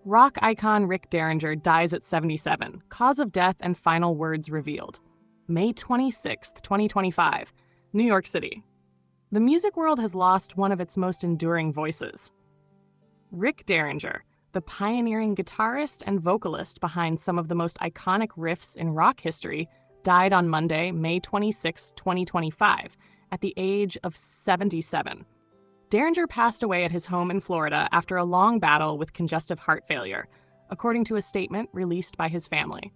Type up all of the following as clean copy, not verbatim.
Rock icon Rick Derringer dies at 77. Cause of death and final words revealed. May 26, 2025, New York City. The music world has lost one of its most enduring voices. Rick Derringer, the pioneering guitarist and vocalist behind some of the most iconic riffs in rock history, died on Monday, May 26, 2025, at the age of 77. Derringer passed away at his home in Florida after a long battle with congestive heart failure, according to a statement released by his family.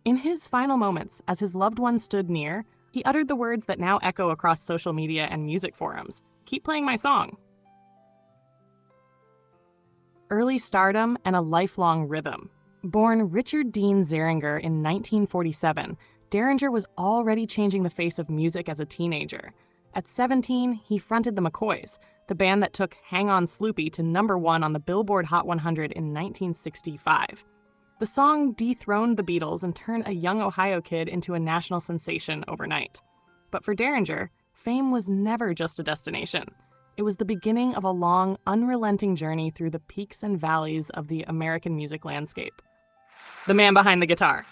In his final moments, as his loved ones stood near, he uttered the words that now echo across social media and music forums: "Keep playing my song." Early stardom and a lifelong rhythm. Born Richard Dean Derringer in 1947, Derringer was already changing the face of music as a teenager. At 17, he fronted the McCoys, the band that took Hang On Sloopy to #1 on the Billboard Hot 100 in 1965. The song dethroned the Beatles and turned a young Ohio kid into a national sensation overnight. But for Derringer, fame was never just a destination. It was the beginning of a long, unrelenting journey through the peaks and valleys of the American music landscape. The man behind the guitar.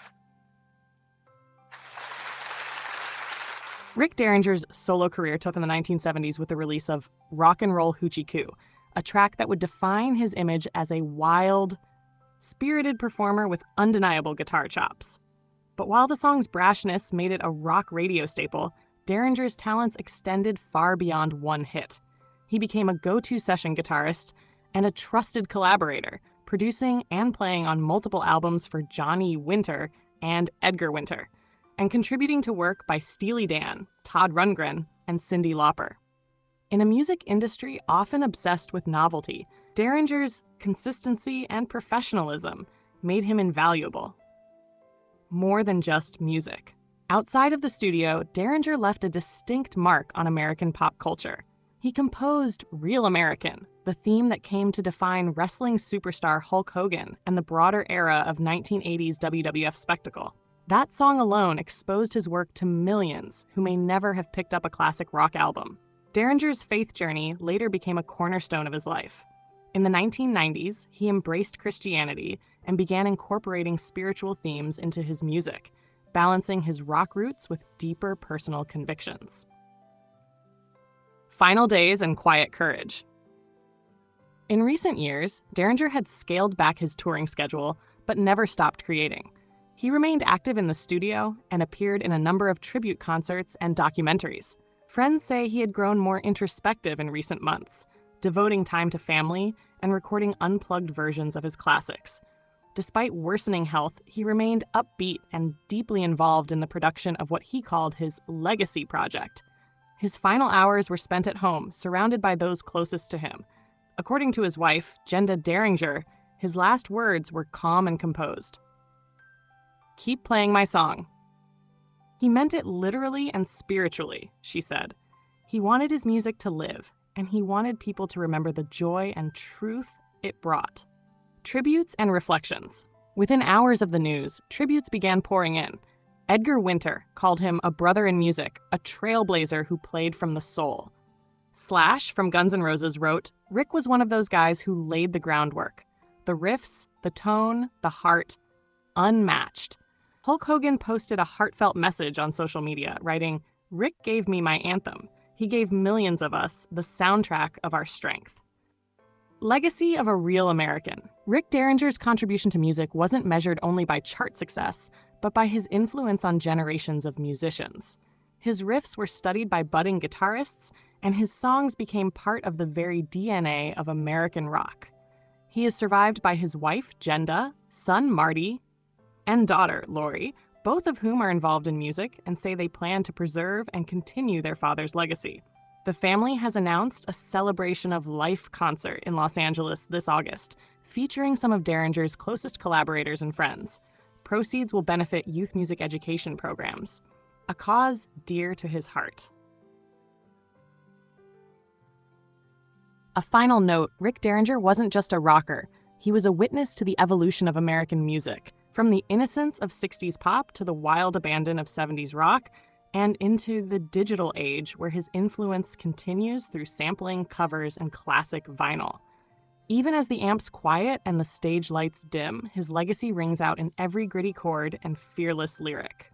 Rick Derringer's solo career took in the 1970s with the release of Rock and Roll Hoochie Koo, a track that would define his image as a wild, spirited performer with undeniable guitar chops. But while the song's brashness made it a rock radio staple, Derringer's talents extended far beyond one hit. He became a go-to session guitarist and a trusted collaborator, producing and playing on multiple albums for Johnny Winter and Edgar Winter, and contributing to work by Steely Dan, Todd Rundgren, and Cyndi Lauper. In a music industry often obsessed with novelty, Derringer's consistency and professionalism made him invaluable. More than just music. Outside of the studio, Derringer left a distinct mark on American pop culture. He composed Real American, the theme that came to define wrestling superstar Hulk Hogan and the broader era of 1980s WWF spectacle. That song alone exposed his work to millions who may never have picked up a classic rock album. Derringer's faith journey later became a cornerstone of his life. In the 1990s, he embraced Christianity and began incorporating spiritual themes into his music, balancing his rock roots with deeper personal convictions. Final days and quiet courage. In recent years, Derringer had scaled back his touring schedule, but never stopped creating. He remained active in the studio and appeared in a number of tribute concerts and documentaries. Friends say he had grown more introspective in recent months, devoting time to family and recording unplugged versions of his classics. Despite worsening health, he remained upbeat and deeply involved in the production of what he called his legacy project. His final hours were spent at home, surrounded by those closest to him. According to his wife, Jenda Derringer, his last words were calm and composed. "Keep playing my song." He meant it literally and spiritually, she said. He wanted his music to live, and he wanted people to remember the joy and truth it brought. Tributes and reflections. Within hours of the news, tributes began pouring in. Edgar Winter called him a brother in music, a trailblazer who played from the soul. Slash from Guns N' Roses wrote, "Rick was one of those guys who laid the groundwork. The riffs, the tone, the heart, unmatched." Hulk Hogan posted a heartfelt message on social media, writing, "Rick gave me my anthem. He gave millions of us the soundtrack of our strength." Legacy of a real American. Rick Derringer's contribution to music wasn't measured only by chart success, but by his influence on generations of musicians. His riffs were studied by budding guitarists, and his songs became part of the very DNA of American rock. He is survived by his wife, Jenda, son, Marty, and daughter, Lori, both of whom are involved in music and say they plan to preserve and continue their father's legacy. The family has announced a celebration of life concert in Los Angeles this August, featuring some of Derringer's closest collaborators and friends. Proceeds will benefit youth music education programs, a cause dear to his heart. A final note, Rick Derringer wasn't just a rocker. He was a witness to the evolution of American music, from the innocence of 60s pop to the wild abandon of 70s rock, and into the digital age where his influence continues through sampling, covers, and classic vinyl. Even as the amps quiet and the stage lights dim, his legacy rings out in every gritty chord and fearless lyric.